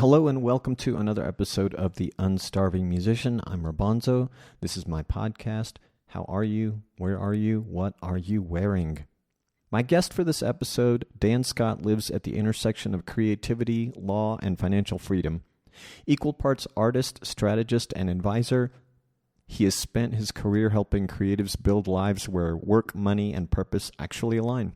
Hello and welcome to another episode of The Unstarving Musician. I'm Rabonzo. This is my podcast. How are you? Where are you? What are you wearing? My guest for this episode, Dan Scott, lives at the intersection of creativity, law, and financial freedom. Equal parts artist, strategist, and advisor, he has spent his career helping creatives build lives where work, money, and purpose actually align.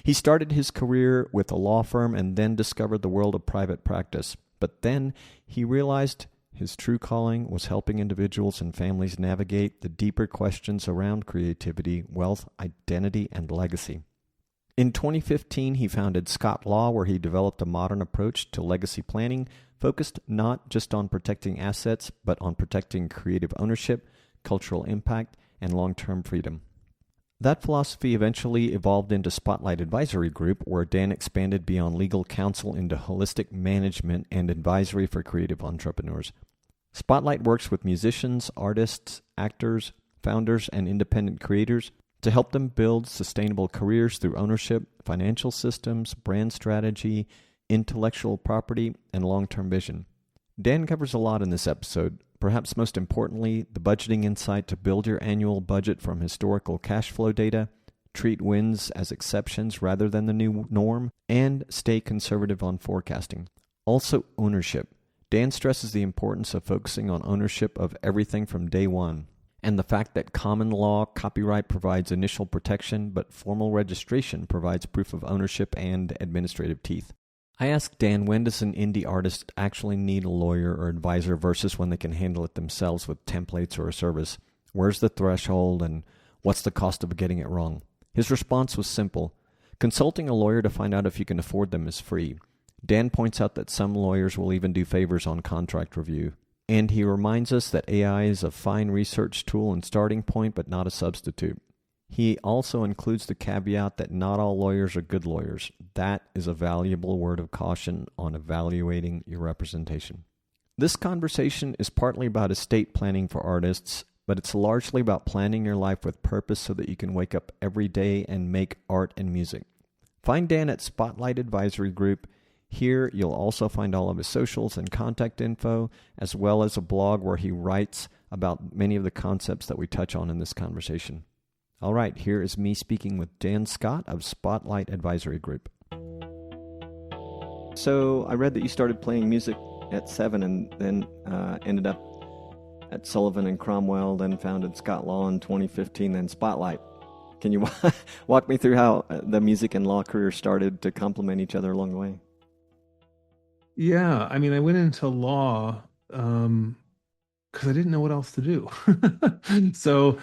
He started his career with a law firm and then discovered the world of private practice. But then he realized his true calling was helping individuals and families navigate the deeper questions around creativity, wealth, identity, and legacy. In 2015, he founded Scott Law, where he developed a modern approach to legacy planning, focused not just on protecting assets, but on protecting creative ownership, cultural impact, and long-term freedom. That philosophy eventually evolved into Spotlight Advisory Group, where Dan expanded beyond legal counsel into holistic management and advisory for creative entrepreneurs. Spotlight works with musicians, artists, actors, founders, and independent creators to help them build sustainable careers through ownership, financial systems, brand strategy, intellectual property, and long-term vision. Dan covers a lot in this episode. Perhaps most importantly, the budgeting insight to build your annual budget from historical cash flow data, treat wins as exceptions rather than the new norm, and stay conservative on forecasting. Also, ownership. Dan stresses the importance of focusing on ownership of everything from day one, and the fact that common law copyright provides initial protection, but formal registration provides proof of ownership and administrative teeth. I asked Dan, when does an indie artist actually need a lawyer or advisor versus when they can handle it themselves with templates or a service? Where's the threshold and what's the cost of getting it wrong? His response was simple. Consulting a lawyer to find out if you can afford them is free. Dan points out that some lawyers will even do favors on contract review. And he reminds us that AI is a fine research tool and starting point, but not a substitute. He also includes the caveat that not all lawyers are good lawyers. That is a valuable word of caution on evaluating your representation. This conversation is partly about estate planning for artists, but it's largely about planning your life with purpose so that you can wake up every day and make art and music. Find Dan at Spotlight Advisory Group. Here you'll also find all of his socials and contact info, as well as a blog where he writes about many of the concepts that we touch on in this conversation. All right, here is me speaking with Dan Scott of Spotlight Advisory Group. So I read that you started playing music at 7 and then ended up at Sullivan and Cromwell, then founded Scott Law in 2015, then Spotlight. Can you walk me through how the music and law career started to complement each other along the way? Yeah, I mean, I went into law because I didn't know what else to do. So,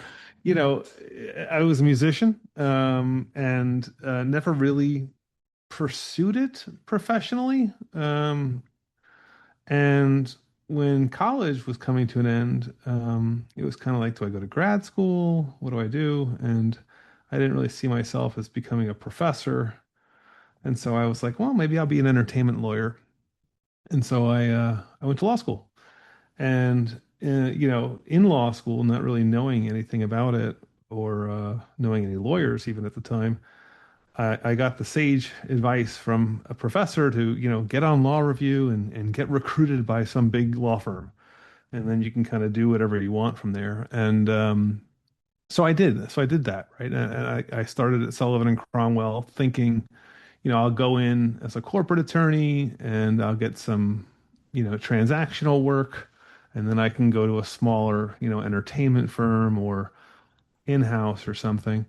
I was a musician and never really pursued it professionally. And when college was coming to an end, it was kind of like, do I go to grad school? What do I do? And I didn't really see myself as becoming a professor. And so I was like, well, maybe I'll be an entertainment lawyer. And so I went to law school. And in law school, not really knowing anything about it or knowing any lawyers even at the time, I got the sage advice from a professor to, get on law review and get recruited by some big law firm. And then you can kind of do whatever you want from there. And so I did. So I did that, right? And I started at Sullivan and Cromwell thinking, I'll go in as a corporate attorney and I'll get some, transactional work. And then I can go to a smaller, entertainment firm or in-house or something.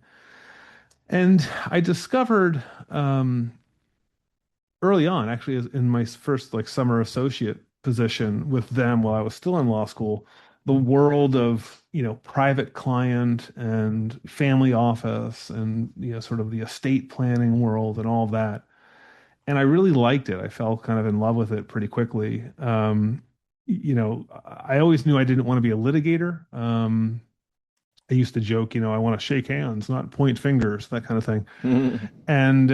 And I discovered early on, actually in my first summer associate position with them while I was still in law school, the world of, private client and family office and, sort of the estate planning world and all of that. And I really liked it. I fell kind of in love with it pretty quickly. I always knew I didn't want to be a litigator. I used to joke, I want to shake hands, not point fingers, that kind of thing. And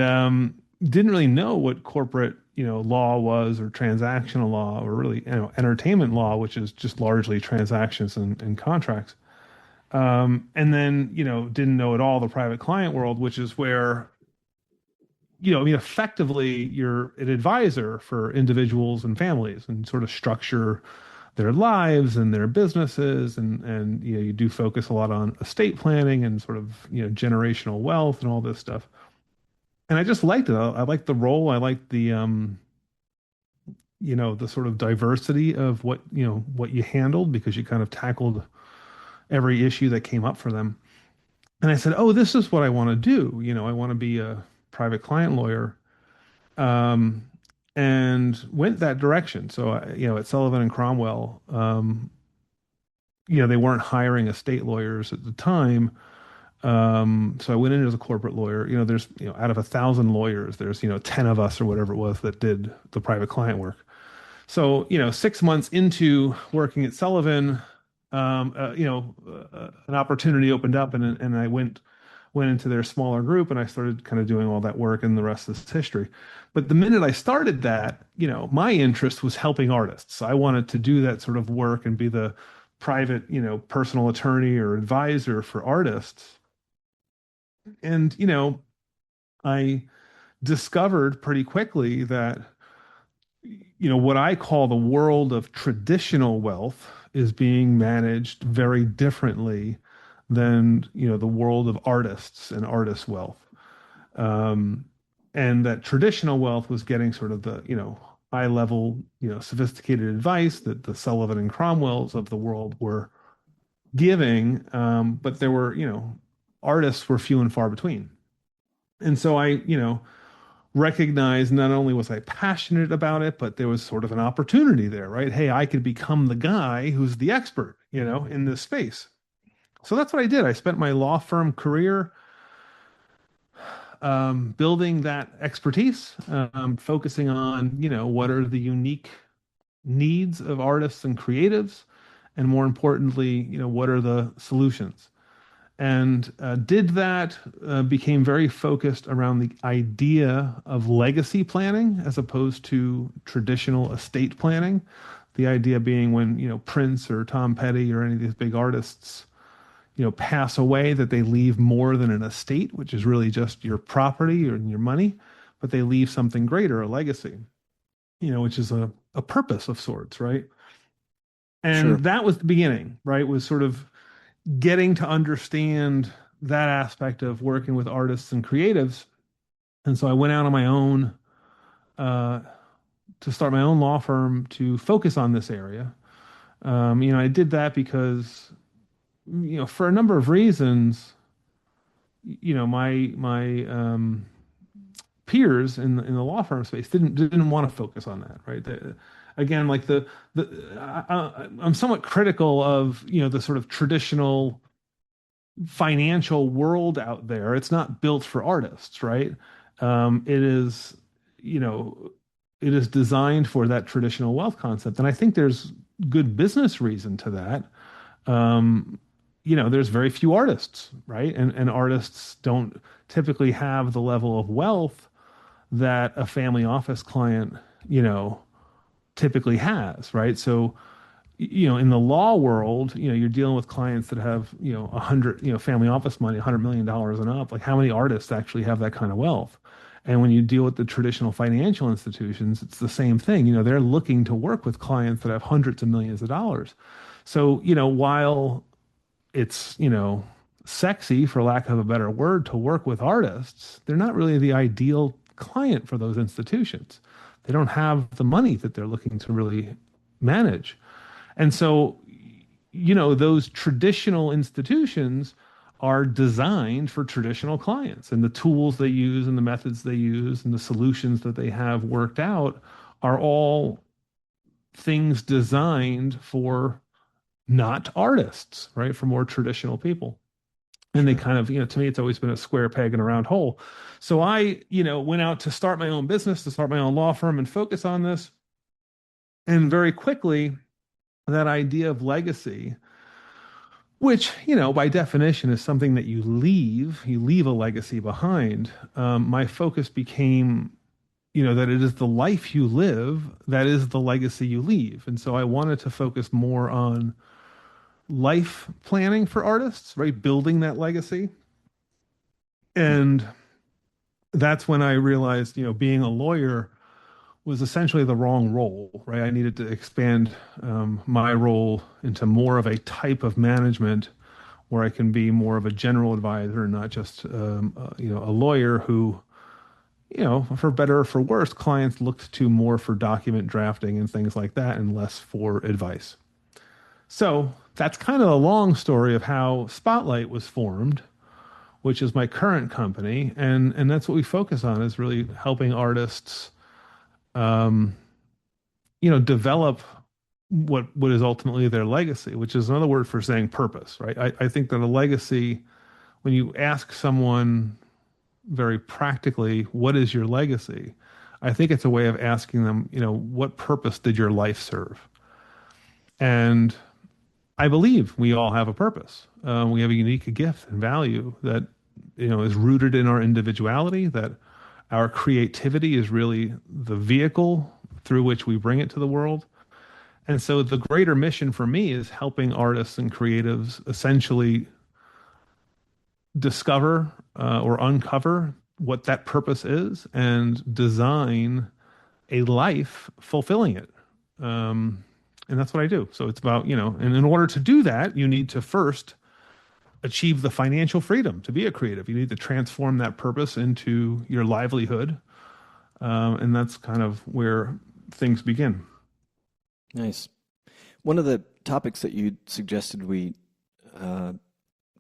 didn't really know what corporate, law was or transactional law or really, entertainment law, which is just largely transactions and contracts. And then, didn't know at all the private client world, which is where I mean, effectively, you're an advisor for individuals and families and sort of structure their lives and their businesses. And, you do focus a lot on estate planning and sort of, generational wealth and all this stuff. And I just liked it. I liked the role. I liked the sort of diversity of what you handled because you kind of tackled every issue that came up for them. And I said, "Oh, this is what I want to do. I want to be a private client lawyer." Um, and went that direction. So, at Sullivan and Cromwell, they weren't hiring estate lawyers at the time. So I went in as a corporate lawyer. There's, out of 1,000 lawyers, there's, 10 of us or whatever it was that did the private client work. So, 6 months into working at Sullivan, an opportunity opened up, and I went into their smaller group, and I started kind of doing all that work, and the rest is history. But the minute I started that, my interest was helping artists. I wanted to do that sort of work and be the private, personal attorney or advisor for artists. And, I discovered pretty quickly that what I call the world of traditional wealth is being managed very differently than, the world of artists and artist wealth. Um, and that traditional wealth was getting sort of the, high level, sophisticated advice that the Sullivan and Cromwells of the world were giving. But there were, artists were few and far between. And so I, recognized not only was I passionate about it, but there was sort of an opportunity there, right? Hey, I could become the guy who's the expert, in this space. So that's what I did. I spent my law firm career building that expertise, focusing on, what are the unique needs of artists and creatives, and more importantly, what are the solutions? And did that, became very focused around the idea of legacy planning as opposed to traditional estate planning. The idea being when, Prince or Tom Petty or any of these big artists, pass away, that they leave more than an estate, which is really just your property or your money, but they leave something greater, a legacy, which is a purpose of sorts, right? Sure. And that was the beginning, right? Was sort of getting to understand that aspect of working with artists and creatives. And so I went out on my own uh, to start my own law firm to focus on this area. I did that because, for a number of reasons, my peers in the law firm space didn't want to focus on that, right? Again, like I'm somewhat critical of the sort of traditional financial world out there. It's not built for artists, right? It is, you know, it is designed for that traditional wealth concept, and I think there's good business reason to that. Um, there's very few artists, right? And artists don't typically have the level of wealth that a family office client, typically has, right? So, in the law world, you're dealing with clients that have, 100, family office money, $100 million and up. Like, how many artists actually have that kind of wealth? And when you deal with the traditional financial institutions, it's the same thing. They're looking to work with clients that have hundreds of millions of dollars. So, while it's, sexy, for lack of a better word, to work with artists, they're not really the ideal client for those institutions. They don't have the money that they're looking to really manage. And so, those traditional institutions are designed for traditional clients, and the tools they use and the methods they use and the solutions that they have worked out are all things designed for not artists, right? For more traditional people. And they Sure. kind of, to me, it's always been a square peg in a round hole. So I, went out to start my own business, to start my own law firm and focus on this. And very quickly, that idea of legacy, which, by definition is something that you leave a legacy behind. My focus became, that it is the life you live, that is the legacy you leave. And so I wanted to focus more on life planning for artists, right? Building that legacy. And that's when I realized, being a lawyer was essentially the wrong role, right? I needed to expand my role into more of a type of management where I can be more of a general advisor, not just a lawyer who, for better or for worse, clients looked to more for document drafting and things like that, and less for advice. So that's kind of a long story of how Spotlight was formed, which is my current company, and that's what we focus on, is really helping artists develop what is ultimately their legacy, which is another word for saying purpose, right? I think that a legacy, when you ask someone very practically, what is your legacy? I think it's a way of asking them, what purpose did your life serve? And I believe we all have a purpose. We have a unique gift and value that, is rooted in our individuality, that our creativity is really the vehicle through which we bring it to the world. And so the greater mission for me is helping artists and creatives essentially discover or uncover what that purpose is and design a life fulfilling it. And that's what I do. So it's about, and in order to do that, you need to first achieve the financial freedom to be a creative. You need to transform that purpose into your livelihood. And that's kind of where things begin. Nice. One of the topics that you suggested we uh,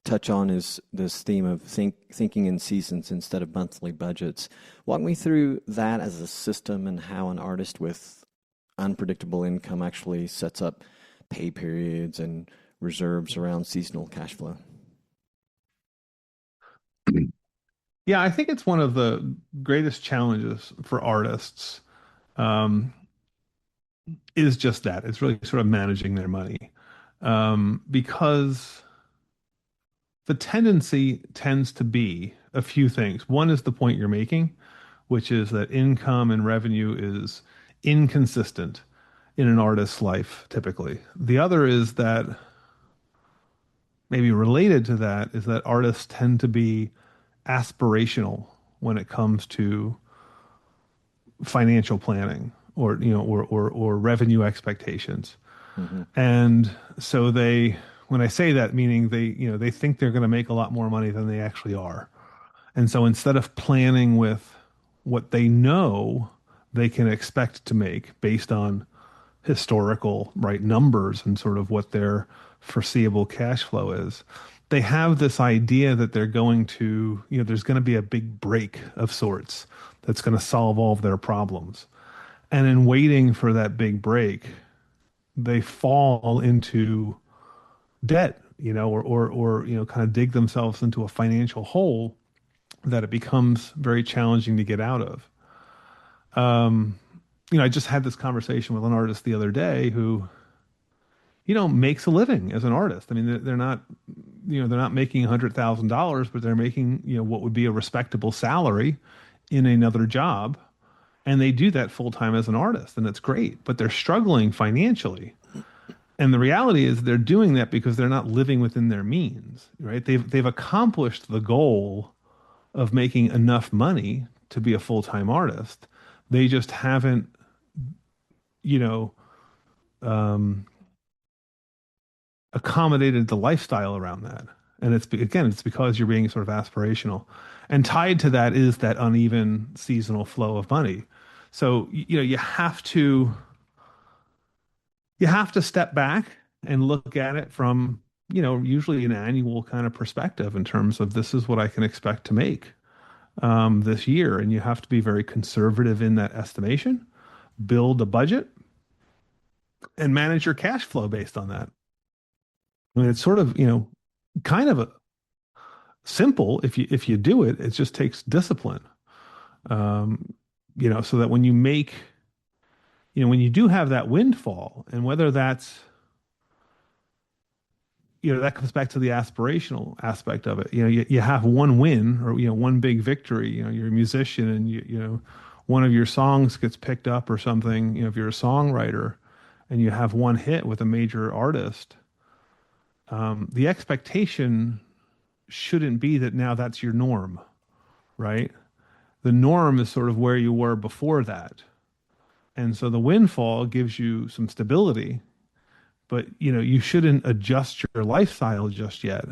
touch on is this theme of thinking in seasons instead of monthly budgets. Walk me through that as a system and how an artist with unpredictable income actually sets up pay periods and reserves around seasonal cash flow. Yeah, I think it's one of the greatest challenges for artists, um, is just that. It's really sort of managing their money. Because the tendency tends to be a few things. One is the point you're making, which is that income and revenue is inconsistent in an artist's life, typically. The other is that, maybe related to that, is that artists tend to be aspirational when it comes to financial planning, or or revenue expectations. Hmm. And so when I say that, meaning they think they're going to make a lot more money than they actually are. And so instead of planning with what they know they can expect to make based on historical, right, numbers and sort of what their foreseeable cash flow is, they have this idea that they're going to, there's going to be a big break of sorts that's going to solve all of their problems. And in waiting for that big break, they fall into debt, or kind of dig themselves into a financial hole that it becomes very challenging to get out of. Um, I just had this conversation with an artist the other day who, makes a living as an artist. I mean, they're not, they're not making $100,000, but they're making, what would be a respectable salary in another job. And they do that full time as an artist, and it's great, but they're struggling financially. And the reality is they're doing that because they're not living within their means, right? They've accomplished the goal of making enough money to be a full-time artist. They just haven't, you know, um, accommodated the lifestyle around that. And it's because you're being sort of aspirational. And tied to that is that uneven seasonal flow of money. So, you have to step back and look at it from, usually an annual kind of perspective in terms of, this is what I can expect to make this year. And you have to be very conservative in that estimation, build a budget, and manage your cash flow based on that. I mean, it's sort of, kind of simple if you do it. It just takes discipline. Um, so that when you do have that windfall, and whether that's, that comes back to the aspirational aspect of it. You have one win, or, one big victory. You're a musician, and one of your songs gets picked up or something. If you're a songwriter and you have one hit with a major artist, the expectation shouldn't be that now that's your norm, right? The norm is sort of where you were before that. And so the windfall gives you some stability, but you shouldn't adjust your lifestyle just yet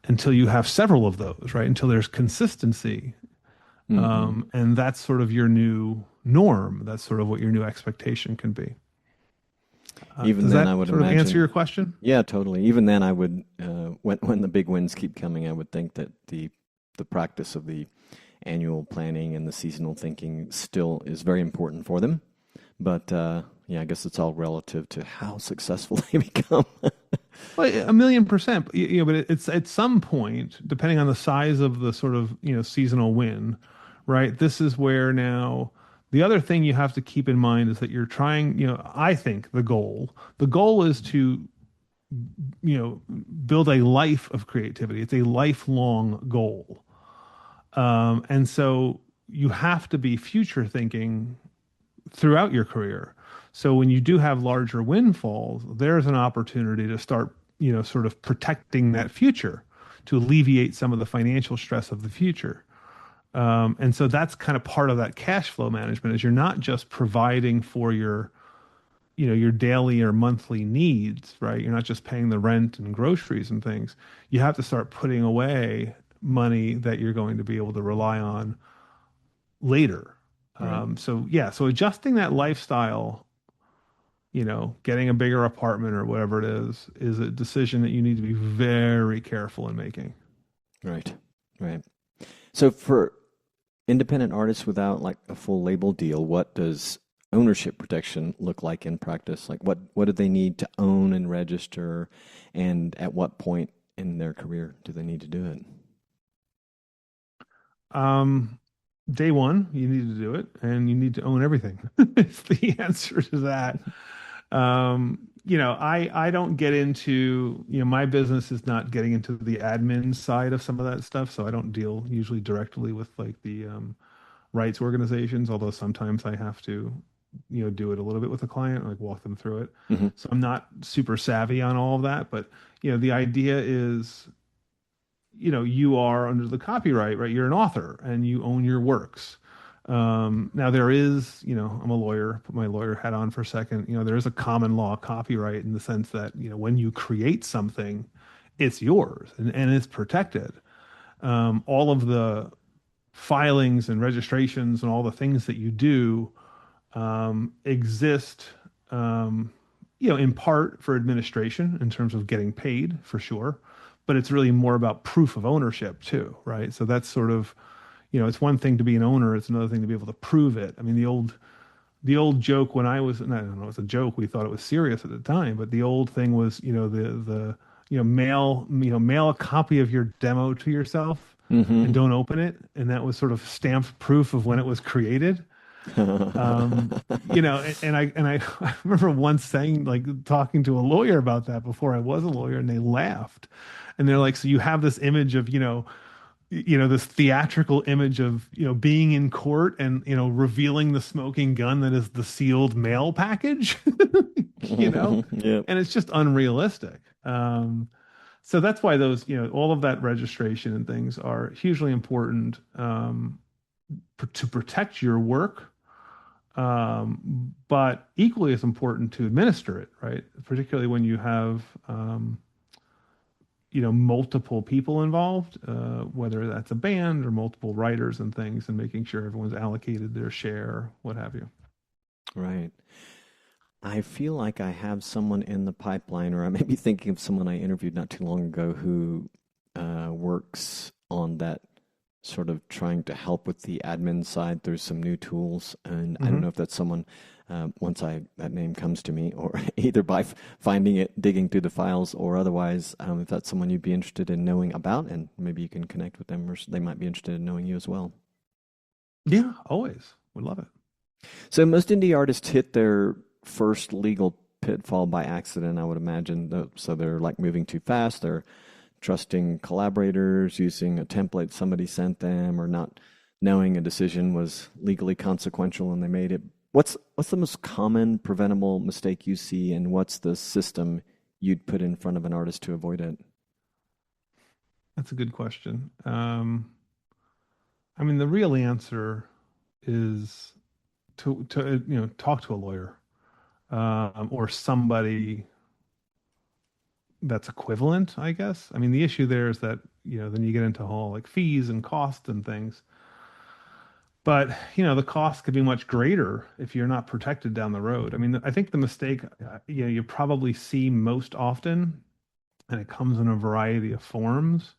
until you have several of those, right? Until there's consistency. Hmm. And that's sort of your new norm. That's sort of what your new expectation can be. Even Does then, that I would sort of answer your imagine, question? yeah, totally. Even then, I would, when the big wins keep coming, I would think that the practice of the annual planning and the seasonal thinking still is very important for them. But yeah, I guess it's all relative to how successful they become. Well, a million percent. But it's at some point, depending on the size of the sort of, seasonal win, right? This is where now the other thing you have to keep in mind is that you're trying, I think the goal is to, build a life of creativity. It's a lifelong goal. And so you have to be future thinking throughout your career. So when you do have larger windfalls, there's an opportunity to start, sort of protecting that future to alleviate some of the financial stress of the future. And so that's kind of part of that cash flow management is you're not just providing for your daily or monthly needs, right? You're not just paying the rent and groceries and things. You have to start putting away money that you're going to be able to rely on later. Right. So yeah, so adjusting that lifestyle, getting a bigger apartment or whatever it is a decision that you need to be very careful in making. Right. Right. So for independent artists without like a full label deal, what does ownership protection look like in practice? Like what do they need to own and register, and at what point in their career do they need to do it? Um, Day one, you need to do it, and you need to own everything. It's the answer to that. I don't get into, my business is not getting into the admin side of some of that stuff, so I don't deal usually directly with like the rights organizations, although sometimes I have to, do it a little bit with a client, like walk them through it. Hmm. So I'm not super savvy on all of that, but the idea is, you are under the copyright, right? You're an author and you own your works. Now there is, I'm a lawyer, put my lawyer hat on for a second. There is a common law copyright in the sense that, when you create something, it's yours and it's protected. All of the filings and registrations and all the things that you do exist, in part for administration in terms of getting paid for sure, but it's really more about proof of ownership too, right? So that's sort of, it's one thing to be an owner, it's another thing to be able to prove it. I mean, the old joke when I was, and I don't know, it's a joke. We thought it was serious at the time, but the old thing was, mail a copy of your demo to yourself and Hmm. don't open it, and that was sort of stamped proof of when it was created. And I I remember once saying, like, talking to a lawyer about that before I was a lawyer, and they laughed, and they're like, "So you have this image of, this theatrical image of, being in court and, revealing the smoking gun that is the sealed mail package, you know, Yep. and it's just unrealistic." So that's why those, all of that registration and things are hugely important, to protect your work, but equally as important to administer it, right? Particularly when you have, multiple people involved, whether that's a band or multiple writers and things, and making sure everyone's allocated their share, what have you. Right. I feel like I have someone in the pipeline, or I may be thinking of someone I interviewed not too long ago who works on that sort of trying to help with the admin side through some new tools. And I don't know Hmm. if that's someone, once that name comes to me, or either by finding it, digging through the files, or otherwise, if that's someone you'd be interested in knowing about, and maybe you can connect with them, or they might be interested in knowing you as well. Yeah, always would love it. So most indie artists hit their first legal pitfall by accident, I would imagine. So they're like moving too fast. They're trusting collaborators, using a template somebody sent them, or not knowing a decision was legally consequential and they made it. What's the most common preventable mistake you see, and what's the system you'd put in front of an artist to avoid it? That's a good question. I mean, the real answer is to talk to a lawyer, or somebody that's equivalent, I guess. I mean, the issue there is that, then you get into whole like fees and costs and things. But, the cost could be much greater if you're not protected down the road. I mean, I think the mistake, you probably see most often, and it comes in a variety of forms.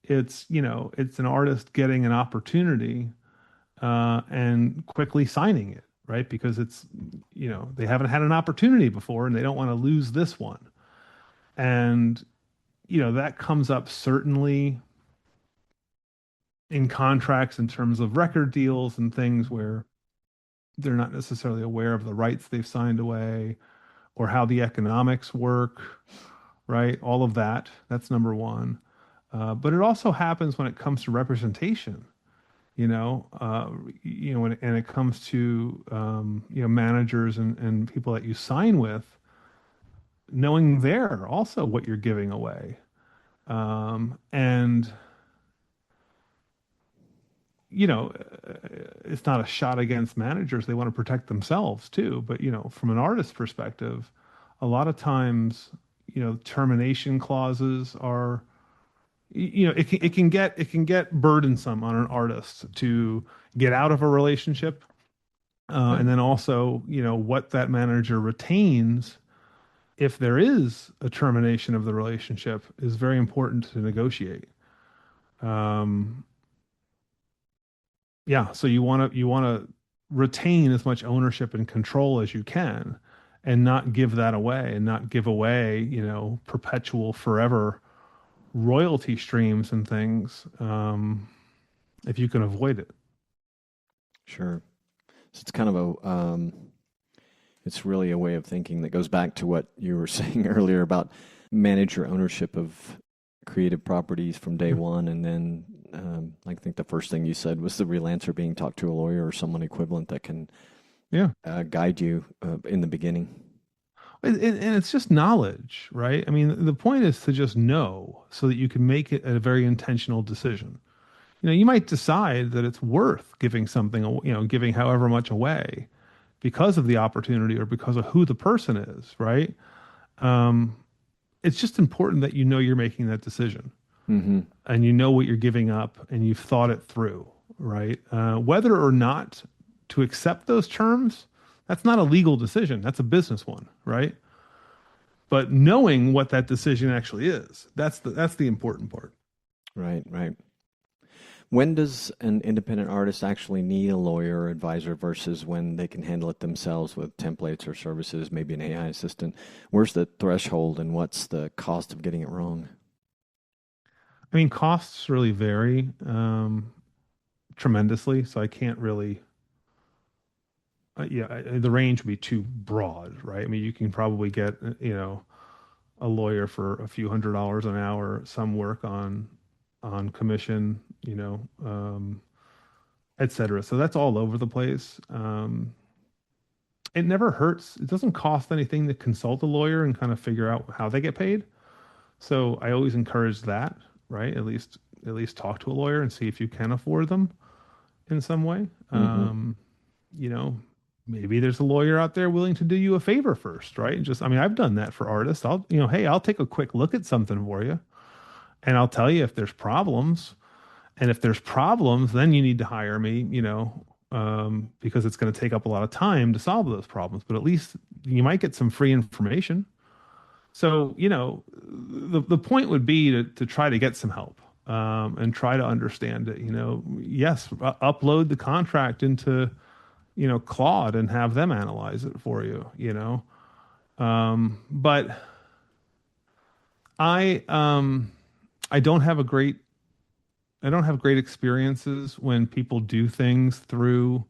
It's an artist getting an opportunity, and quickly signing it, right? Because they haven't had an opportunity before and they don't want to lose this one. And, that comes up certainly in contracts in terms of record deals and things where they're not necessarily aware of the rights they've signed away or how the economics work, right? All of that. That's number one. But it also happens when it comes to representation, and it comes to, managers and people that you sign with, knowing there also what you're giving away. And it's not a shot against managers. They want to protect themselves too. But, from an artist perspective, a lot of times, termination clauses are, it can get burdensome on an artist to get out of a relationship. Right. And then also, what that manager retains if there is a termination of the relationship is very important to negotiate. Um, Yeah, so you want to retain as much ownership and control as you can and not give that away and not give away, perpetual forever royalty streams and things, if you can avoid it. Sure. So it's kind of it's really a way of thinking that goes back to what you were saying earlier about manage your ownership of creative properties from day one. And then I think the first thing you said was the real answer being talk to a lawyer or someone equivalent that can Yeah. guide you in the beginning. And it's just knowledge, right? I mean, the point is to just know so that you can make it a very intentional decision. You might decide that it's worth giving something, giving however much away because of the opportunity or because of who the person is, right? Um, it's just important that you're making that decision Mm-hmm. and you know what you're giving up and you've thought it through, right? Whether or not to accept those terms, that's not a legal decision. That's a business one, right? But knowing what that decision actually is, that's the important part. Right, right. When does an independent artist actually need a lawyer or advisor versus when they can handle it themselves with templates or services, maybe an AI assistant? Where's the threshold and what's the cost of getting it wrong? I mean, costs really vary, tremendously, so I can't really. Yeah, the range would be too broad, right? I mean, you can probably get, a lawyer for a few $100s an hour, some work on commission, et cetera. So that's all over the place. It never hurts. It doesn't cost anything to consult a lawyer and kind of figure out how they get paid. So I always encourage that, right? At least talk to a lawyer and see if you can afford them in some way. Mm-hmm. You know, maybe there's a lawyer out there willing to do you a favor first, right? And just, I mean, I've done that for artists. Hey, I'll take a quick look at something for you and I'll tell you if there's problems. And if there's problems, then you need to hire me, because it's going to take up a lot of time to solve those problems. But at least you might get some free information. So, the point would be to try to get some help, and try to understand it. Yes, upload the contract into, Claude and have them analyze it for you. But I I don't have a great I don't have great experiences when people do things through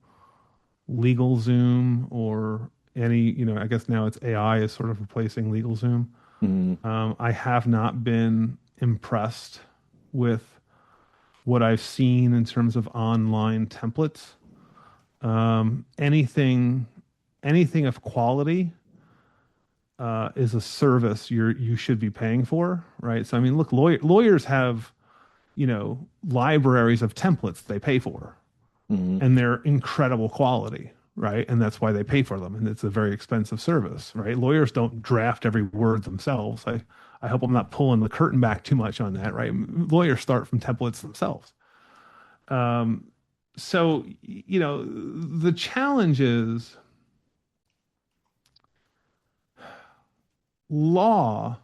LegalZoom or any, I guess now it's AI is sort of replacing LegalZoom. Mm-hmm. I have not been impressed with what I've seen in terms of online templates. Anything of quality is a service you should be paying for, right? So I mean, look, lawyers have libraries of templates they pay for, Hmm. and they're incredible quality, right? And that's why they pay for them. And it's a very expensive service, right? Lawyers don't draft every word themselves. I hope I'm not pulling the curtain back too much on that, right? Lawyers start from templates themselves. Um, so, the challenge is law.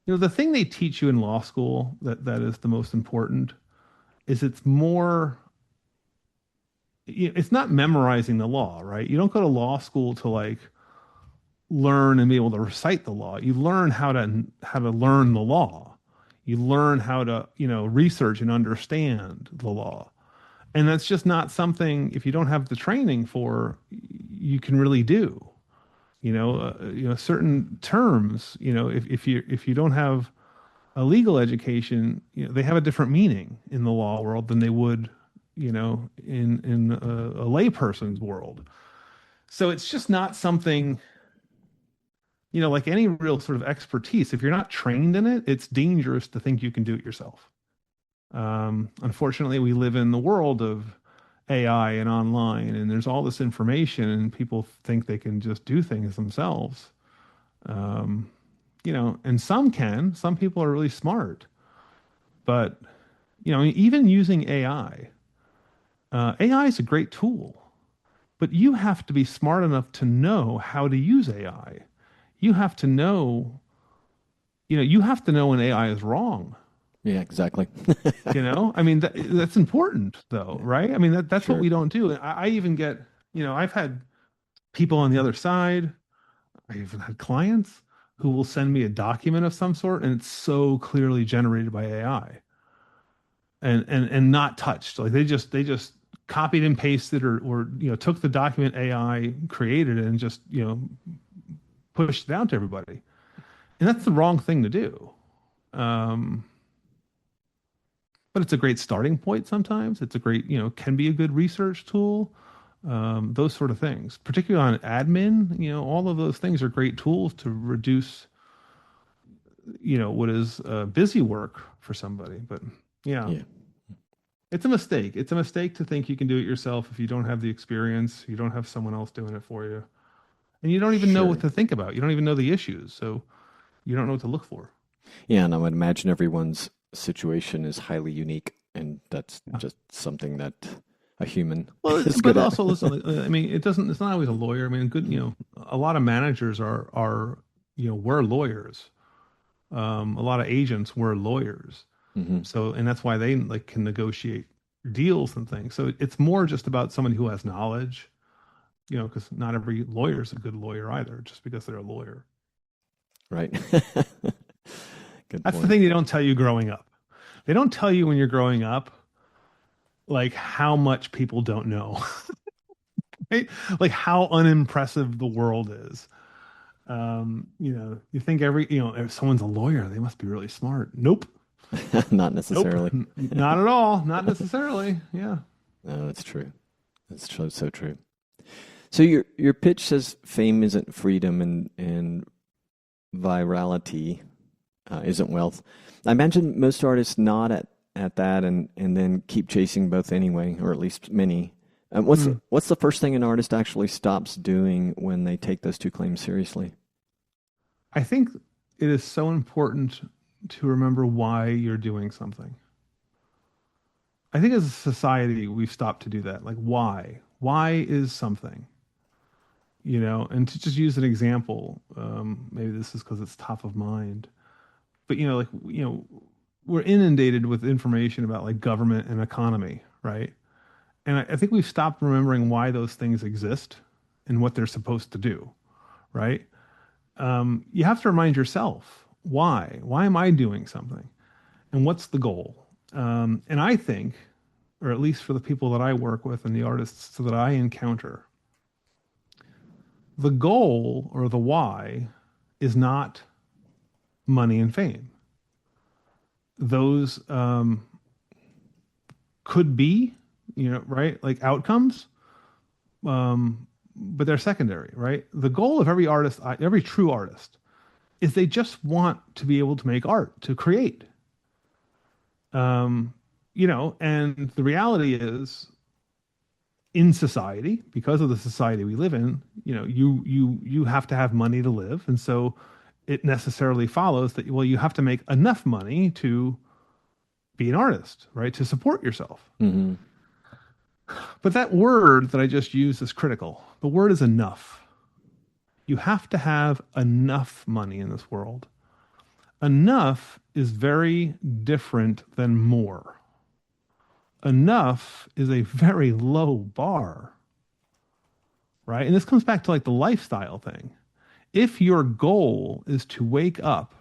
The thing they teach you in law school that is the most important is it's not memorizing the law, right? You don't go to law school to like learn and be able to recite the law. You learn how to learn the law. You learn how to, research and understand the law. And that's just not something, if you don't have the training for, you can really do. Certain terms, if you don't have a legal education, they have a different meaning in the law world than they would, in a layperson's world. So it's just not something, like any real sort of expertise. If you're not trained in it, it's dangerous to think you can do it yourself. Unfortunately, we live in the world of AI and online, and there's all this information, and people think they can just do things themselves. Um, and some people are really smart, but, even using AI, AI is a great tool, but you have to be smart enough to know how to use AI. You have to know, you have to know when AI is wrong. Yeah, exactly. I mean, that's important though, Yeah, right? I mean, that's what sure. we don't do. I even get, I've had people on the other side. I even had clients who will send me a document of some sort, and it's so clearly generated by AI and not touched. Like they just copied and pasted or took the document AI created and just pushed it out to everybody. And that's the wrong thing to do. Um, but it's a great starting point sometimes. It's a great, can be a good research tool. Those sort of things, particularly on admin, all of those things are great tools to reduce, what is busy work for somebody. But yeah, Yeah, it's a mistake. It's a mistake to think you can do it yourself if you don't have the experience, you don't have someone else doing it for you, and you don't even know what sure. to think about. You don't even know the issues, so you don't know what to look for. Yeah, and I would imagine everyone's situation is highly unique, and that's Yeah. just something that a human Well, is but good at. also listen. I mean, it doesn't. It's not always a lawyer. I mean, good. A lot of managers are were lawyers. A lot of agents were lawyers. Hmm. So, and that's why they like can negotiate deals and things. So it's more just about somebody who has knowledge, because not every lawyer is a good lawyer either, just because they're a lawyer. Right. Good That's the point. thing they don't tell you growing up. They don't tell you when you're growing up, like how much people don't know, right? Like how unimpressive the world is. You think if someone's a lawyer, they must be really smart. Nope. Not Nope. necessarily. Not at all. Not necessarily. Yeah. No, that's true. That's so true. So your pitch says fame isn't freedom and virality isn't wealth. I imagine most artists nod at that and then keep chasing both anyway, or at least many. Hmm. What's the first thing an artist actually stops doing when they take those two claims seriously? I think it is so important to remember why you're doing something. I think as a society, we've stopped to do that. Like, why? Why is something? And to just use an example, maybe this is because it's top of mind, but we're inundated with information about like government and economy, right? And I think we've stopped remembering why those things exist and what they're supposed to do, right? You have to remind yourself why. Why am I doing something? And what's the goal? And I think, or at least for the people that I work with and the artists that I encounter, the goal or the why is not money and fame. Those could be, right? Like outcomes, but they're secondary, right? The goal of every artist, every true artist, is they just want to be able to make art, to create. Um, and the reality is in society, because of the society we live in, you have to have money to live. And so it necessarily follows that, well, you have to make enough money to be an artist, right? To support yourself. Mm-hmm. But that word that I just used is critical. The word is enough. You have to have enough money in this world. Enough is very different than more. Enough is a very low bar, right? And this comes back to like the lifestyle thing. If your goal is to wake up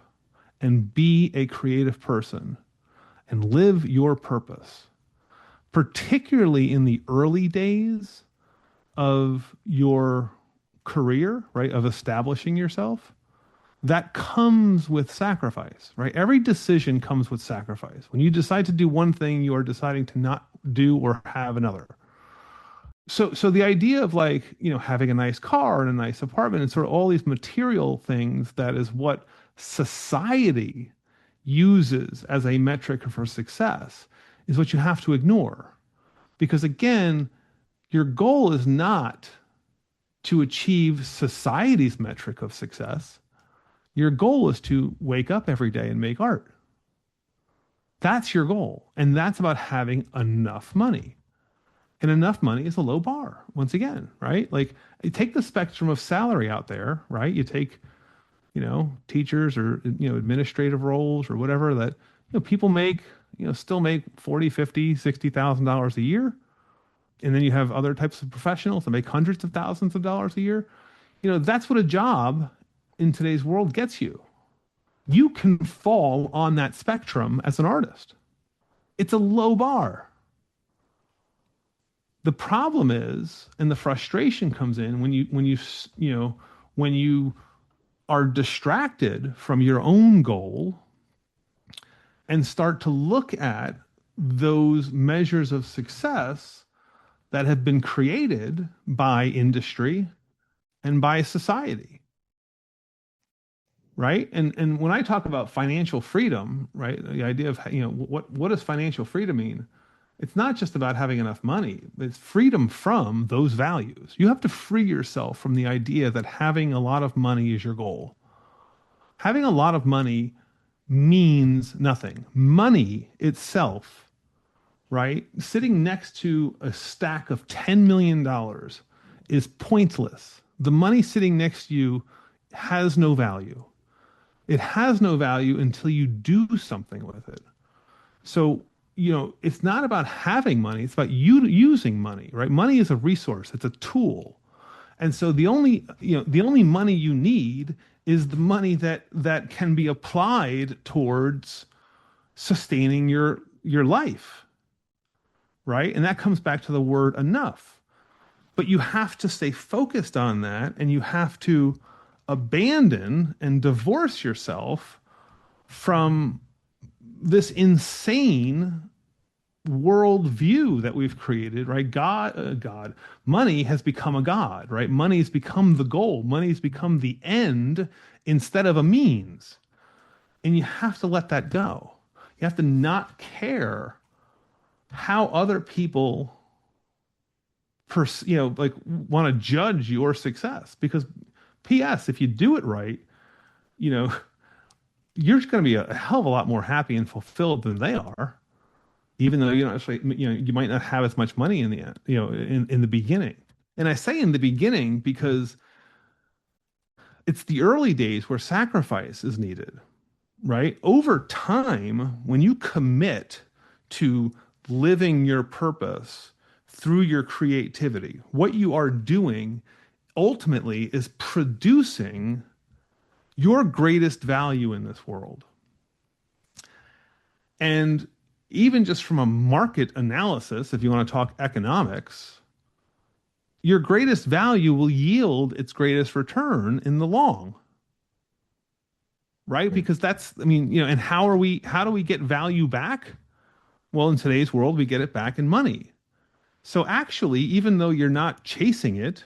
and be a creative person and live your purpose, particularly in the early days of your career, right, of establishing yourself, that comes with sacrifice, right? Every decision comes with sacrifice. When you decide to do one thing, you are deciding to not do or have another. So the idea of like, having a nice car and a nice apartment and sort of all these material things, that is what society uses as a metric for success, is what you have to ignore. Because again, your goal is not to achieve society's metric of success. Your goal is to wake up every day and make art. That's your goal. And that's about having enough money. And enough money is a low bar, once again, right? Like, you take the spectrum of salary out there, right? You take, teachers or, administrative roles or whatever that, people make, still make 40, 50, $60,000 a year. And then you have other types of professionals that make hundreds of thousands of dollars a year. That's what a job in today's world gets you. You can fall on that spectrum as an artist. It's a low bar. The problem is, and the frustration comes in when you are distracted from your own goal and start to look at those measures of success that have been created by industry and by society. Right. And when I talk about financial freedom, right, the idea of, what does financial freedom mean? It's not just about having enough money. It's freedom from those values. You have to free yourself from the idea that having a lot of money is your goal. Having a lot of money means nothing. Money itself, right, sitting next to a stack of $10 million is pointless. The money sitting next to you has no value. It has no value until you do something with it. So, it's not about having money. It's about you using money, right? Money is a resource. It's a tool. And so the only money you need is the money that can be applied towards sustaining your life, right? And that comes back to the word enough. But you have to stay focused on that, and you have to abandon and divorce yourself from this insane worldview that we've created, right? Money has become a god, right? Money has become the goal. Money has become the end instead of a means. And you have to let that go. You have to not care how other people want to judge your success, because P.S., if you do it right, you're just going to be a hell of a lot more happy and fulfilled than they are, even though you might not have as much money in the end, in the beginning. And I say in the beginning because it's the early days where sacrifice is needed, right? Over time, when you commit to living your purpose through your creativity, what you are doing ultimately is producing your greatest value in this world. And even just from a market analysis, if you want to talk economics, your greatest value will yield its greatest return in the long. Right? Because and how do we get value back? Well, in today's world, we get it back in money. So actually, even though you're not chasing it,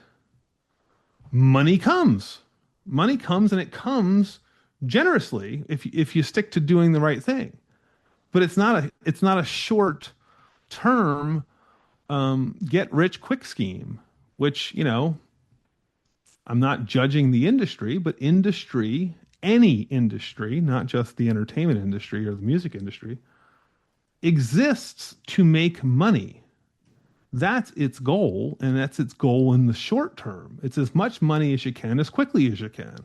money comes. And it comes generously if you stick to doing the right thing. but it's not a short term get rich quick scheme, which, I'm not judging the industry, but any industry, not just the entertainment industry or the music industry, exists to make money. That's its goal, and that's its goal in the short term. It's as much money as you can, as quickly as you can.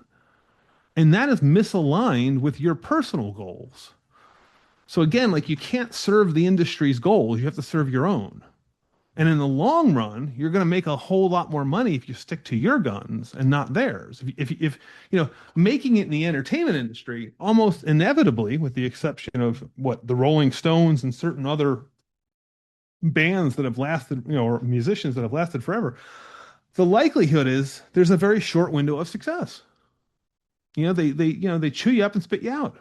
And that is misaligned with your personal goals. So again, like, you can't serve the industry's goals, you have to serve your own. And in the long run, you're going to make a whole lot more money if you stick to your guns and not theirs. If making it in the entertainment industry, almost inevitably, with the exception of the Rolling Stones and certain other bands that have lasted, or musicians that have lasted forever, the likelihood is there's a very short window of success. They chew you up and spit you out.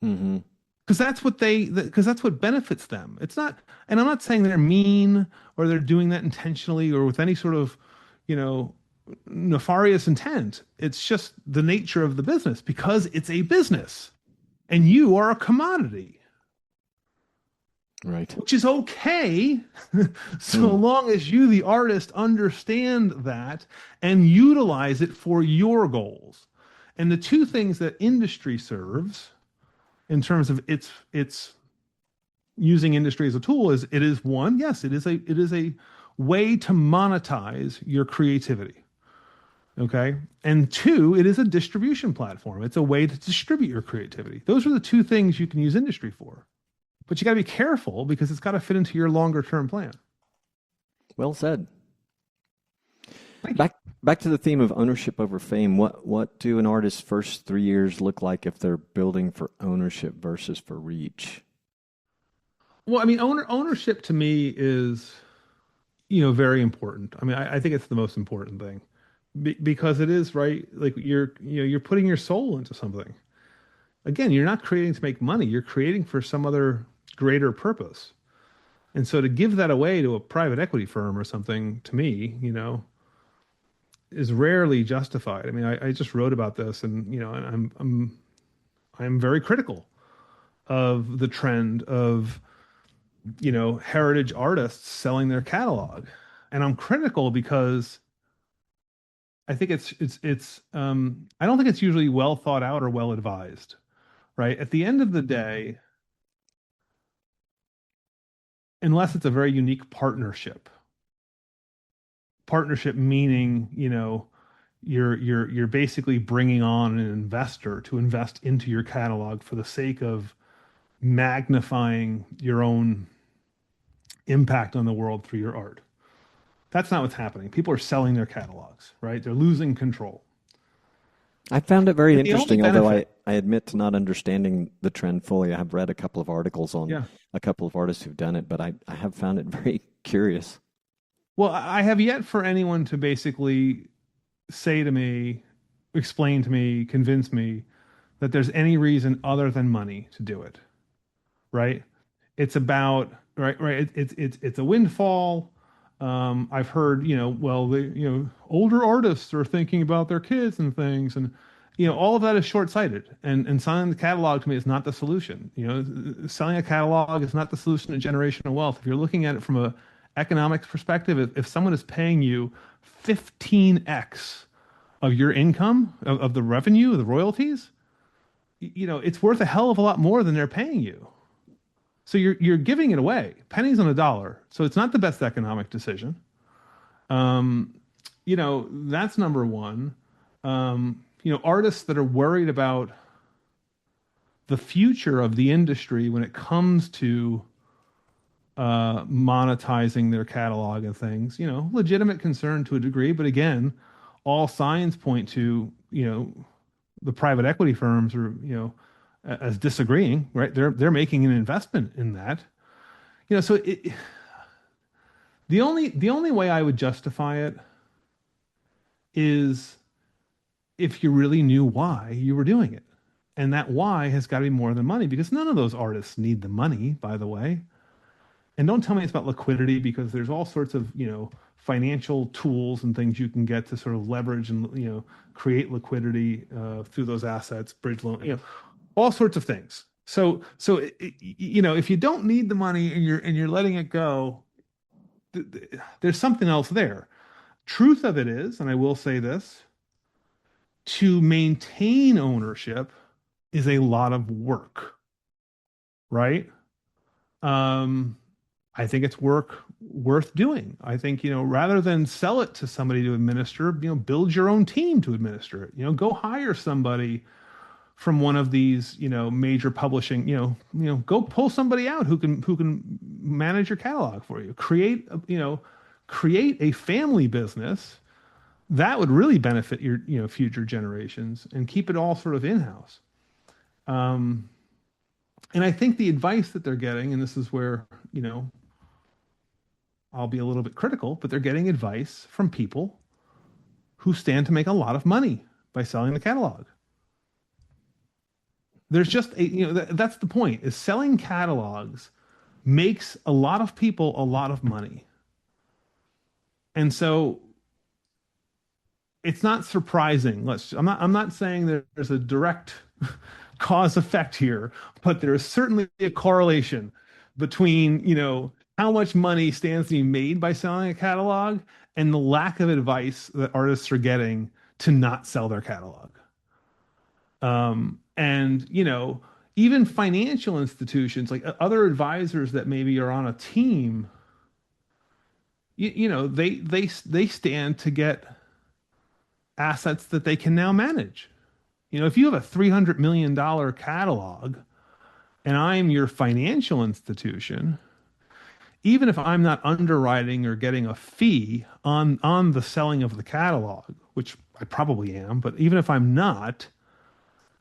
Mm-hmm. Because that's what benefits them. It's not, and I'm not saying they're mean or they're doing that intentionally or with any sort of, nefarious intent. It's just the nature of the business, because it's a business and you are a commodity. Right. Which is okay, so long as you, the artist, understand that and utilize it for your goals. And the two things that industry serves, in terms of its using industry as a tool, is it is one, yes, it is a way to monetize your creativity. Okay. And two, it is a distribution platform. It's a way to distribute your creativity. Those are the two things you can use industry for. But you got to be careful, because it's got to fit into your longer term plan. Well said. Back to the theme of ownership over fame. What do an artist's first 3 years look like if they're building for ownership versus for reach? Well, I mean, ownership to me is, very important. I mean, I think it's the most important thing, because it is, right. Like, you're putting your soul into something. Again, you're not creating to make money. You're creating for some other greater purpose. And so to give that away to a private equity firm or something, to me, is rarely justified. I mean, I just wrote about this, and I'm very critical of the trend of heritage artists selling their catalog, and I'm critical because I think it's I don't think it's usually well thought out or well advised. Right? At the end of the day, unless it's a very unique partnership meaning, you're basically bringing on an investor to invest into your catalog for the sake of magnifying your own impact on the world through your art. That's not what's happening. People are selling their catalogs, right? They're losing control. I found it very And the only interesting, although benefit- I admit to not understanding the trend fully. I have read a couple of articles on Yeah. a couple of artists who've done it, but I have found it very curious. Well, I have yet for anyone to basically say to me, explain to me, convince me that there's any reason other than money to do it. Right? It's about right. It's a windfall. I've heard, older artists are thinking about their kids and things, and all of that is short-sighted. And selling the catalog to me is not the solution. Selling a catalog is not the solution to generational wealth. If you're looking at it from a economics perspective, if someone is paying you 15x of your income, of the revenue, of the royalties, it's worth a hell of a lot more than they're paying you. So you're giving it away, pennies on a dollar. So it's not the best economic decision. That's number one. Artists that are worried about the future of the industry when it comes to monetizing their catalog and things, legitimate concern to a degree. But again, all signs point to, the private equity firms are, as disagreeing, right? They're making an investment in that. So the only way I would justify it is if you really knew why you were doing it. And that why has got to be more than money, because none of those artists need the money, by the way. And don't tell me it's about liquidity, because there's all sorts of, financial tools and things you can get to sort of leverage and, create liquidity through those assets, bridge loan, all sorts of things. So if you don't need the money and you're letting it go, there's something else there. Truth of it is, and I will say this, to maintain ownership is a lot of work, right? Um, I think it's work worth doing. I think, rather than sell it to somebody to administer, build your own team to administer it. Go hire somebody from one of these, major publishing, go pull somebody out who can manage your catalog for you. Create a family business that would really benefit your, future generations, and keep it all sort of in-house. Um, and I think the advice that they're getting, and this is where, I'll be a little bit critical, but they're getting advice from people who stand to make a lot of money by selling the catalog. There's just that's the point, is selling catalogs makes a lot of people a lot of money. And so it's not surprising. I'm not saying there's a direct cause effect here, but there is certainly a correlation between, how much money stands to be made by selling a catalog and the lack of advice that artists are getting to not sell their catalog. And even financial institutions, like other advisors that maybe are on a team, they stand to get assets that they can now manage. If you have a $300 million catalog and I'm your financial institution, even if I'm not underwriting or getting a fee on the selling of the catalog, which I probably am, but even if I'm not,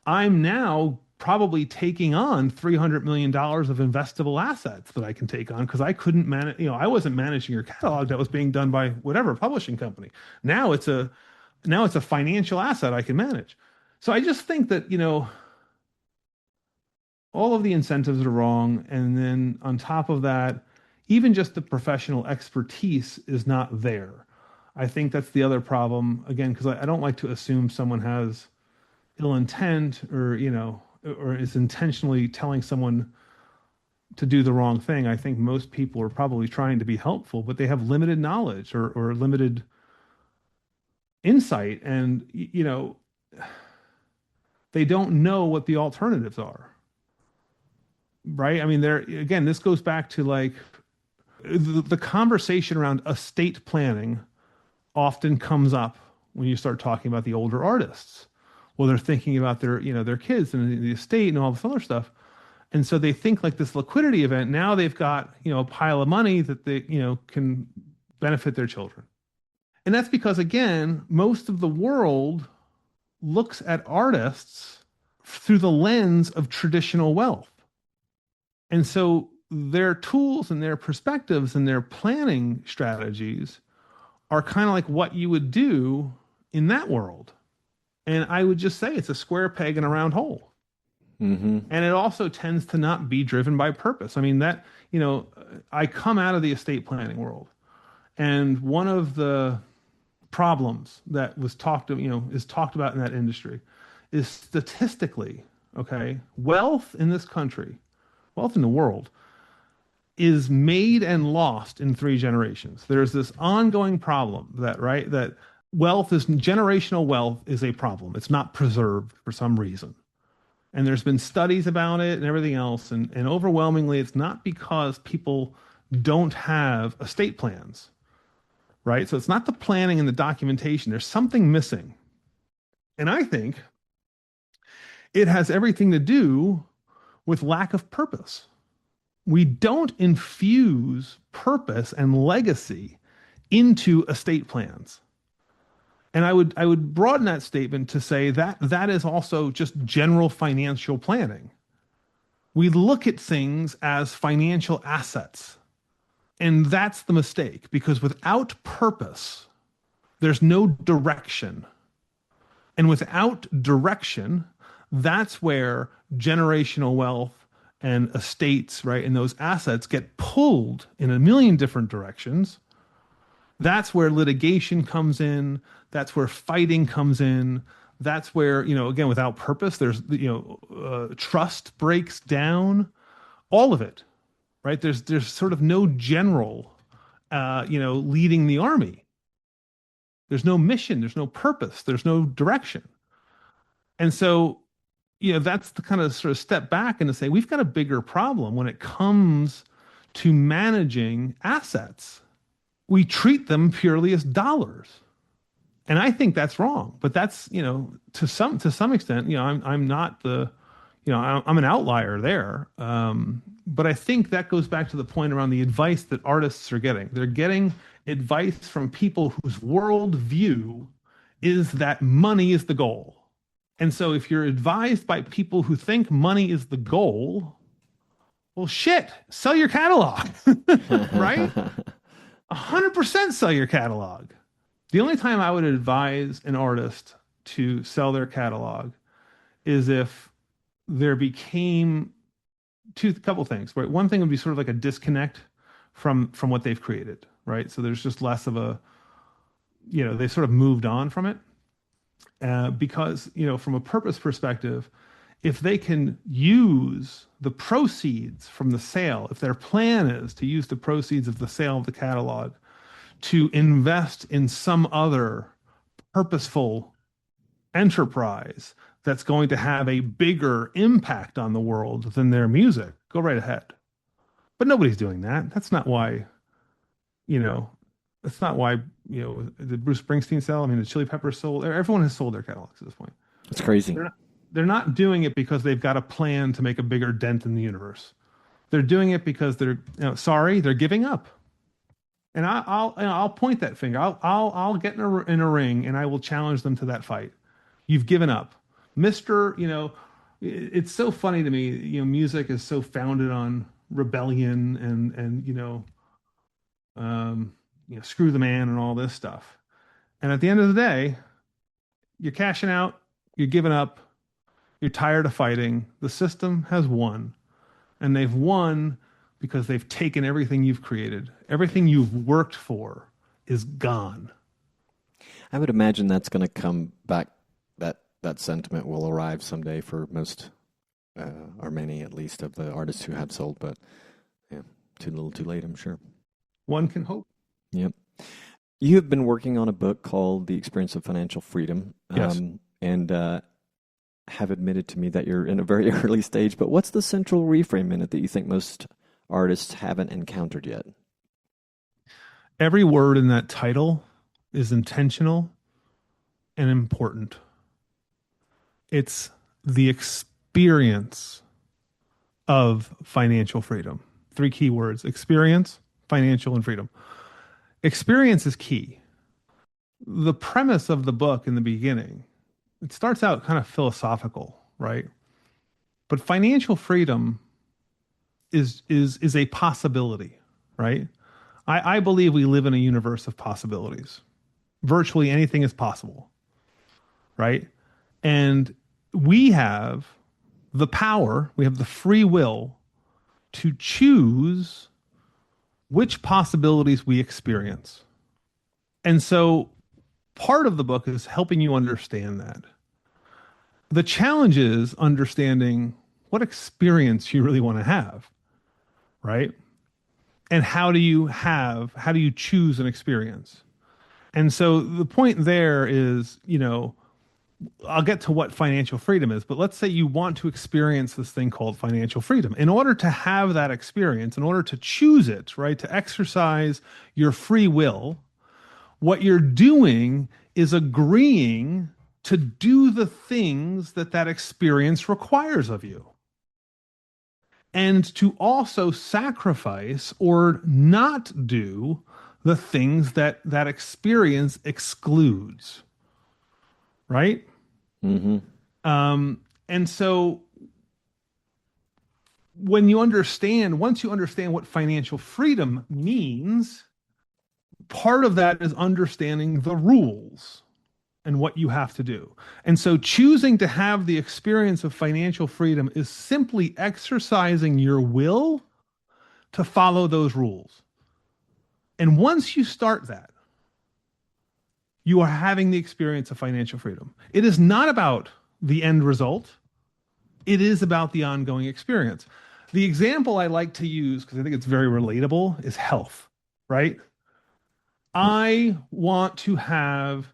I'm now probably taking on $300 million of investable assets that I can take on, because I couldn't manage, I wasn't managing your catalog. That was being done by whatever publishing company. Now it's a financial asset I can manage. So I just think that, all of the incentives are wrong. And then on top of that, even just the professional expertise is not there. I think that's the other problem, again, because I don't like to assume someone has ill intent, or is intentionally telling someone to do the wrong thing. I think most people are probably trying to be helpful, but they have limited knowledge or limited insight, and they don't know what the alternatives are, right? I mean, this goes back to like the conversation around estate planning often comes up when you start talking about the older artists. Well, they're thinking about their kids and the estate and all this other stuff. And so they think like this liquidity event, now they've got, a pile of money that they, can benefit their children. And that's because, again, most of the world looks at artists through the lens of traditional wealth. And so their tools and their perspectives and their planning strategies are kind of like what you would do in that world. And I would just say it's a square peg in a round hole. Mm-hmm. And it also tends to not be driven by purpose. I mean, I come out of the estate planning world, and one of the problems that is talked about in that industry is, statistically, okay, wealth in this country, wealth in the world, is made and lost in 3 generations. There's this ongoing problem that generational wealth is a problem. It's not preserved for some reason. And there's been studies about it and everything else. And overwhelmingly, it's not because people don't have estate plans, right? So it's not the planning and the documentation. There's something missing. And I think it has everything to do with lack of purpose. We don't infuse purpose and legacy into estate plans. And I would broaden that statement to say that is also just general financial planning. We look at things as financial assets. And that's the mistake, because without purpose, there's no direction. And without direction, that's where generational wealth and estates, right, and those assets get pulled in a million different directions. That's where litigation comes in. That's where fighting comes in. That's where, again, without purpose, there's, trust breaks down, all of it, right? There's sort of no general, leading the army. There's no mission, there's no purpose, there's no direction. And so, that's the kind of sort of step back and to say, we've got a bigger problem when it comes to managing assets. We treat them purely as dollars. And I think that's wrong, but that's, to some extent, I'm not the, I'm an outlier there. But I think that goes back to the point around the advice that artists are getting. They're getting advice from people whose worldview is that money is the goal. And so if you're advised by people who think money is the goal, well, shit, sell your catalog, right? 100% sell your catalog. The only time I would advise an artist to sell their catalog is if there became a couple things, right? One thing would be sort of like a disconnect from what they've created, right? So there's just less of a, they sort of moved on from it. Because, from a purpose perspective, if they can use the proceeds from the sale, if their plan is to use the proceeds of the sale of the catalog to invest in some other purposeful enterprise that's going to have a bigger impact on the world than their music, go right ahead. But nobody's doing that. That's not why, did Bruce Springsteen sell? I mean, the Chili Peppers sold. Everyone has sold their catalogs at this point. It's crazy. They're not doing it because they've got a plan to make a bigger dent in the universe. They're doing it because they're giving up. And I'll point that finger. I'll get in a ring and I will challenge them to that fight. You've given up, Mister. It's so funny to me. Music is so founded on rebellion and screw the man and all this stuff. And at the end of the day, you're cashing out, you're giving up, you're tired of fighting. The system has won, and they've won because they've taken everything you've created. Everything you've worked for is gone. I would imagine that's going to come back. That sentiment will arrive someday for most, or many at least, of the artists who have sold. But yeah, too little, too late, I'm sure. One can hope. Yep. You have been working on a book called The Experience of Financial Freedom. Yes. And have admitted to me that you're in a very early stage. But what's the central reframe in it that you think most artists haven't encountered yet? Every word in that title is intentional and important. It's the experience of financial freedom. 3 key words: experience, financial, and freedom. Experience is key. The premise of the book in the beginning, it starts out kind of philosophical, right? But financial freedom is a possibility, right? I believe we live in a universe of possibilities. Virtually anything is possible, right? And we have the power, we have the free will to choose which possibilities we experience. And so part of the book is helping you understand that. The challenge is understanding what experience you really want to have, right? And how do you choose an experience? And so the point there is, I'll get to what financial freedom is, but let's say you want to experience this thing called financial freedom. In order to have that experience, in order to choose it, right, to exercise your free will, what you're doing is agreeing to do the things that experience requires of you. And to also sacrifice or not do the things that experience excludes. Right? Mm-hmm. And so once you understand what financial freedom means, part of that is understanding the rules and what you have to do. And so choosing to have the experience of financial freedom is simply exercising your will to follow those rules. And once you start that, you are having the experience of financial freedom. It is not about the end result. It is about the ongoing experience. The example I like to use, because I think it's very relatable, is health, right? I want to have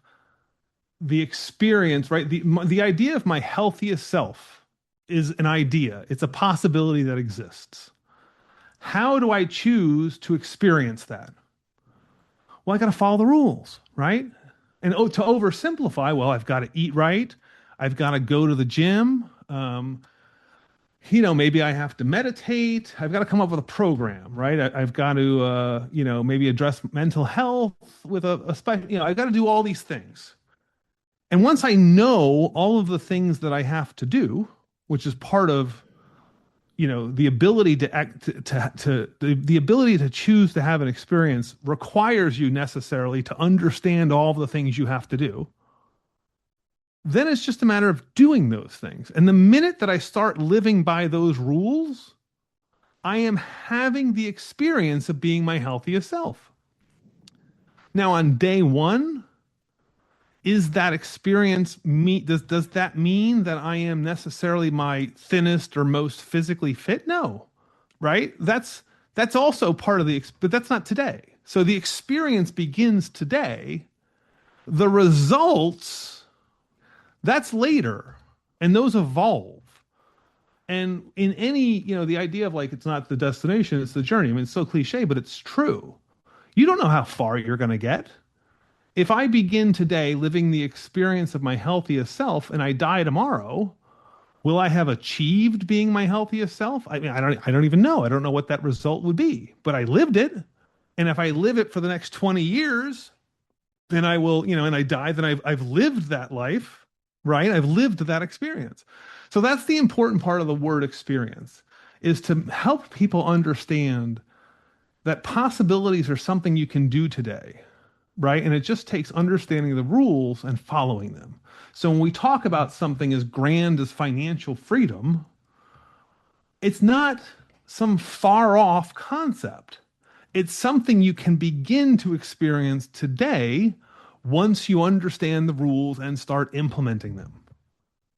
the experience, right? The idea of my healthiest self is an idea. It's a possibility that exists. How do I choose to experience that? Well, I got to follow the rules, right? And to oversimplify, well, I've got to eat right. I've got to go to the gym. Maybe I have to meditate. I've got to come up with a program, right? I've got to, maybe address mental health with a special, I've got to do all these things. And once I know all of the things that I have to do, which is part of, the ability to act, the ability to choose to have an experience requires you necessarily to understand all the things you have to do. Then it's just a matter of doing those things. And the minute that I start living by those rules, I am having the experience of being my healthiest self. Now, on day one, is that experience does that mean that I am necessarily my thinnest or most physically fit? No, right? That's also part of but that's not today. So the experience begins today. The results, that's later, and those evolve. And in any, the idea of like, it's not the destination, it's the journey. I mean, it's so cliche, but it's true. You don't know how far you're going to get. If I begin today living the experience of my healthiest self and I die tomorrow, will I have achieved being my healthiest self? I mean, I don't even know. I don't know what that result would be, but I lived it. And if I live it for the next 20 years, then I will, and I die, then I've lived that life, right? I've lived that experience. So that's the important part of the word experience, is to help people understand that possibilities are something you can do today. Right? And it just takes understanding the rules and following them. So when we talk about something as grand as financial freedom, it's not some far off concept. It's something you can begin to experience today once you understand the rules and start implementing them.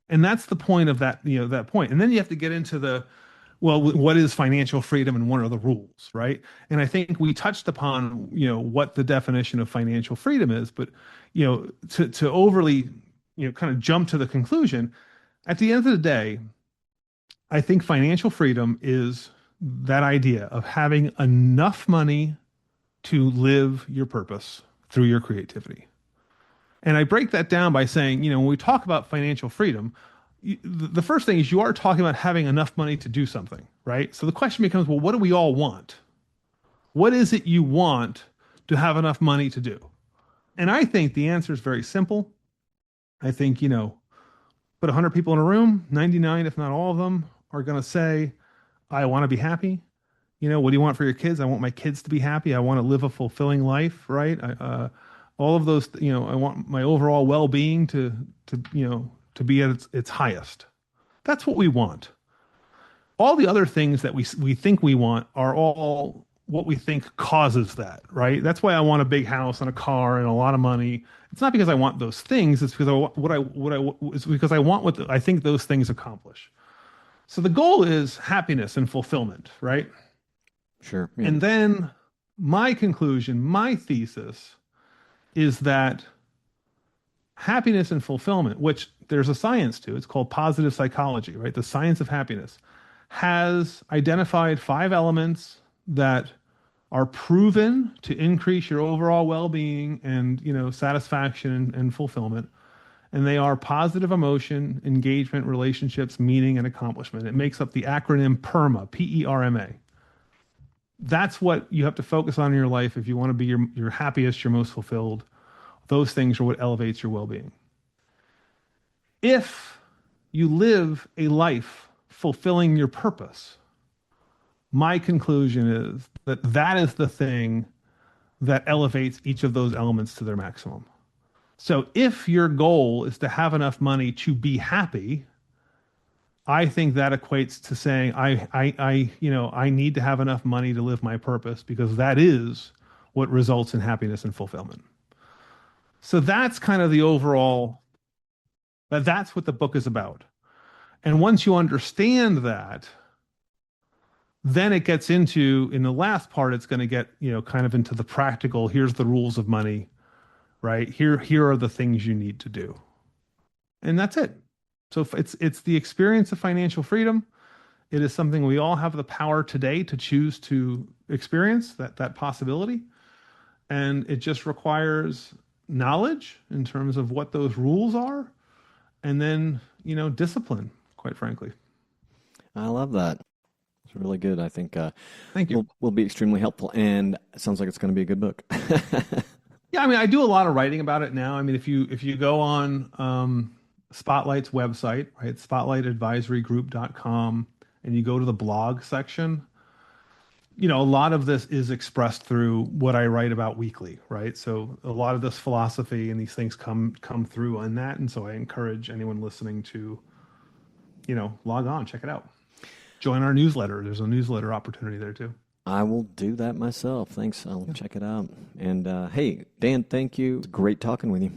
And that's the point of that, that point. And then you have to get into what is financial freedom and what are the rules, right? And I think we touched upon, what the definition of financial freedom is, but, to overly, kind of jump to the conclusion, at the end of the day, I think financial freedom is that idea of having enough money to live your purpose through your creativity. And I break that down by saying, when we talk about financial freedom, the first thing is you are talking about having enough money to do something, right? So the question becomes, well, what do we all want? What is it you want to have enough money to do? And I think the answer is very simple. I think, put 100 people in a room, 99, if not all of them, are going to say, I want to be happy. What do you want for your kids? I want my kids to be happy. I want to live a fulfilling life, right? All of those, I want my overall well-being to be at its highest. That's what we want. All the other things that we think we want are all what we think causes that, right? That's why I want a big house and a car and a lot of money. It's not because I want those things. It's because it's because I want what I think those things accomplish. So the goal is happiness and fulfillment, right? Sure. Yeah. And then my conclusion, my thesis is that happiness and fulfillment, which there's a science to, it's called positive psychology, right? The science of happiness has identified 5 elements that are proven to increase your overall well-being and, satisfaction and fulfillment. And they are positive emotion, engagement, relationships, meaning, and accomplishment. It makes up the acronym PERMA, P-E-R-M-A. That's what you have to focus on in your life if you want to be your happiest, your most fulfilled. Those things are what elevates your well-being. If you live a life fulfilling your purpose, my conclusion is that is the thing that elevates each of those elements to their maximum. So if your goal is to have enough money to be happy, I think that equates to saying I need to have enough money to live my purpose, because that is what results in happiness and fulfillment. So that's kind of the overall, that's what the book is about. And once you understand that, then it gets into, in the last part, it's going to get, kind of into the practical, here's the rules of money, right? Here are the things you need to do. And that's it. So it's the experience of financial freedom. It is something we all have the power today to choose to experience, that possibility. And it just requires knowledge in terms of what those rules are, and then, discipline, quite frankly. I love that. It's really good. I think Thank you. will be extremely helpful, and it sounds like it's going to be a good book. Yeah, I mean, I do a lot of writing about it now. I mean, if you go on Spotlight's website, right, spotlightadvisorygroup.com, and you go to the blog section, a lot of this is expressed through what I write about weekly, right? So a lot of this philosophy and these things come through on that, and so I encourage anyone listening to, log on, check it out. Join our newsletter. There's a newsletter opportunity there too. I will do that myself. Thanks. I'll check it out. And hey, Dan, thank you. It's great talking with you.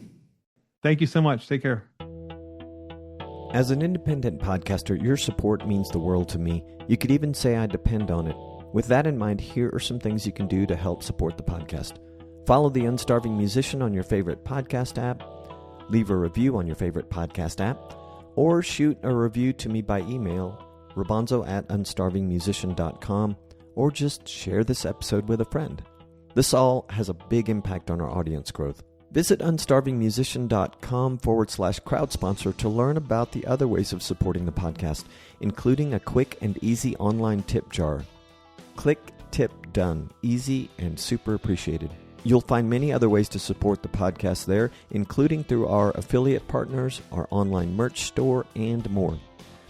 Thank you so much. Take care. As an independent podcaster, your support means the world to me. You could even say I depend on it. With that in mind, here are some things you can do to help support the podcast. Follow The Unstarving Musician on your favorite podcast app, leave a review on your favorite podcast app, or shoot a review to me by email, robonzo@unstarvingmusician.com, or just share this episode with a friend. This all has a big impact on our audience growth. Visit unstarvingmusician.com/crowdsponsor to learn about the other ways of supporting the podcast, including a quick and easy online tip jar. Click Tip Done. Easy and super appreciated. You'll find many other ways to support the podcast there, including through our affiliate partners, our online merch store, and more.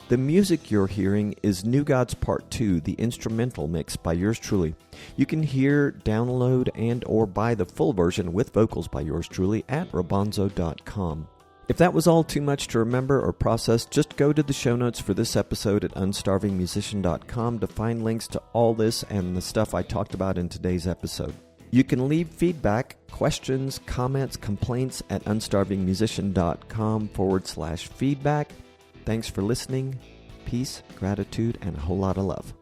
The music you're hearing is New Gods Part 2, the instrumental mix by yours truly. You can hear, download, and or buy the full version with vocals by yours truly at robonzo.com. If that was all too much to remember or process, just go to the show notes for this episode at unstarvingmusician.com to find links to all this and the stuff I talked about in today's episode. You can leave feedback, questions, comments, complaints at unstarvingmusician.com/feedback. Thanks for listening. Peace, gratitude, and a whole lot of love.